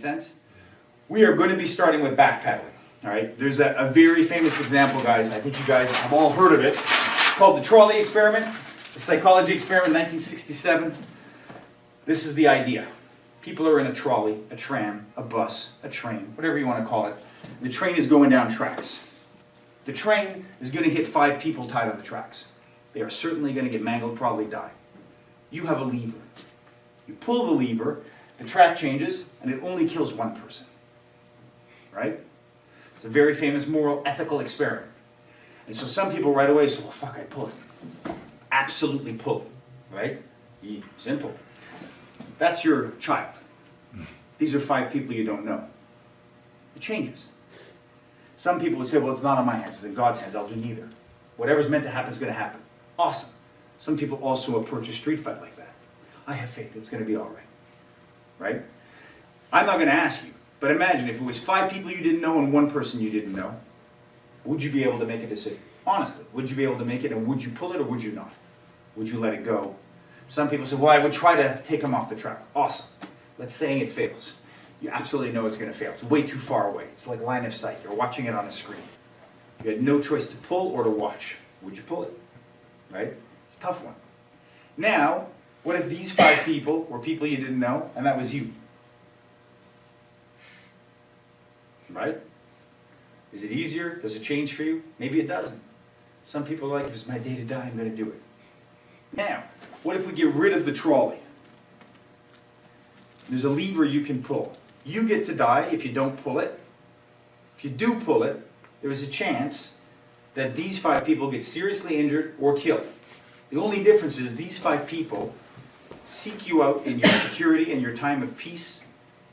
sense? We are going to be starting with backpedaling. All right, there's a very famous example, guys. I think you guys have all heard of it. It's called the trolley experiment. It's a psychology experiment in 1967. This is the idea. People are in a trolley, a tram, a bus, a train, whatever you want to call it. The train is going down tracks. The train is going to hit 5 people tied on the tracks. They are certainly going to get mangled, probably die. You have a lever. You pull the lever, the track changes, and it only kills 1 person. Right? It's a very famous moral, ethical experiment. And so some people right away say, well, fuck, I'd pull it. Absolutely pull it. Right? Simple. That's your child. These are 5 people you don't know. It changes. Some people would say, well, it's not on my hands, it's in God's hands, I'll do neither. Whatever's meant to happen is going to happen. Awesome. Some people also approach a street fight like that. I have faith it's going to be all right. Right? I'm not going to ask you, but imagine if it was 5 people you didn't know and 1 person you didn't know, would you be able to make a decision? Honestly, would you be able to make it, and would you pull it or would you not? Would you let it go? Some people say, well, I would try to take them off the track. Awesome. Let's say it fails. You absolutely know it's going to fail. It's way too far away. It's like line of sight. You're watching it on a screen. You had no choice to pull or to watch. Would you pull it? Right? It's a tough one. Now, what if these 5 people were people you didn't know, and that was you? Right? Is it easier? Does it change for you? Maybe it doesn't. Some people are like, if it's my day to die, I'm going to do it. Now, what if we get rid of the trolley? There's a lever you can pull. You get to die if you don't pull it. If you do pull it, there is a chance that these 5 people get seriously injured or killed. The only difference is these 5 people seek you out in your security and your time of peace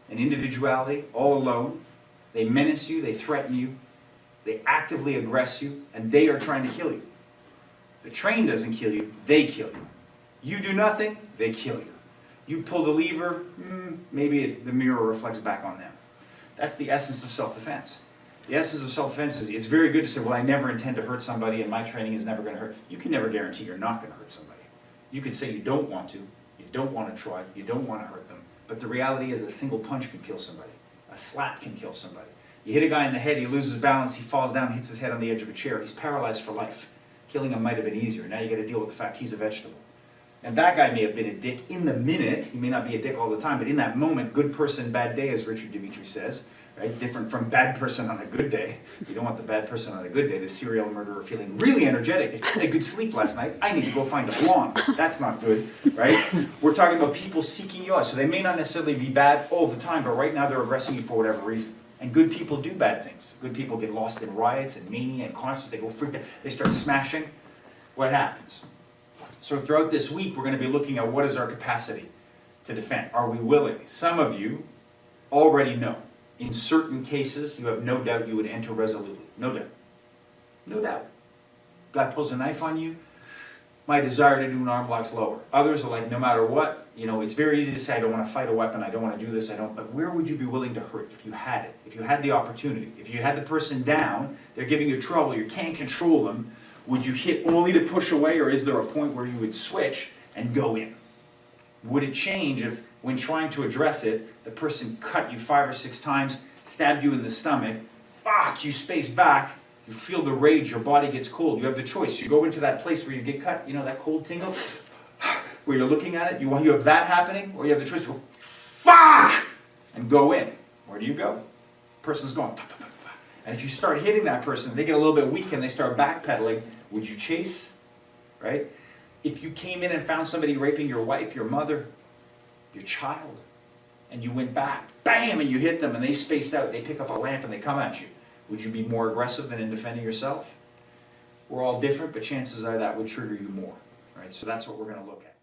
and individuality, all alone. They menace you, they threaten you, they actively aggress you, and they are trying to kill you. The train doesn't kill you, they kill you. You do nothing, they kill you. You pull the lever, maybe the mirror reflects back on them. That's the essence of self-defense. The essence of self-defense is it's very good to say, well, I never intend to hurt somebody and my training is never going to hurt. You can never guarantee you're not going to hurt somebody. You can say you don't want to, you don't want to try, you don't want to hurt them. But the reality is a single punch can kill somebody. A slap can kill somebody. You hit a guy in the head, he loses balance, he falls down, hits his head on the edge of a chair. He's paralyzed for life. Killing him might have been easier. Now you got to deal with the fact he's a vegetable. And that guy may have been a dick in the minute. He may not be a dick all the time, but in that moment, good person, bad day, as Richard Dimitri says, right? Different from bad person on a good day. You don't want the bad person on a good day, the serial murderer feeling really energetic. They had a good sleep last night. I need to go find a blonde. That's not good, right? We're talking about people seeking you out. So they may not necessarily be bad all the time, but right now they're aggressing you for whatever reason. And good people do bad things. Good people get lost in riots and mania and conscience. They go freak out. They start smashing. What happens? So throughout this week, we're going to be looking at what is our capacity to defend. Are we willing? Some of you already know. In certain cases, you have no doubt you would enter resolutely. No doubt. No doubt. God pulls a knife on you, my desire to do an arm lock's lower. Others are like, no matter what, it's very easy to say, I don't want to fight a weapon, I don't want to do this, but where would you be willing to hurt if you had it? If you had the opportunity? If you had the person down, they're giving you trouble, you can't control them, would you hit only to push away, or is there a point where you would switch and go in? Would it change if, when trying to address it, the person cut you 5 or 6 times, stabbed you in the stomach, you space back, you feel the rage, your body gets cold, you have the choice. You go into that place where you get cut, that cold tingle, where you're looking at it, you have that happening, or you have the choice to go, fuck, and go in. Where do you go? Person's going, and if you start hitting that person, they get a little bit weak and they start backpedaling, would you chase? Right? If you came in and found somebody raping your wife, your mother, your child, and you went back, bam, and you hit them and they spaced out, they pick up a lamp and they come at you, would you be more aggressive than in defending yourself? We're all different, but chances are that would trigger you more. Right? So that's what we're going to look at.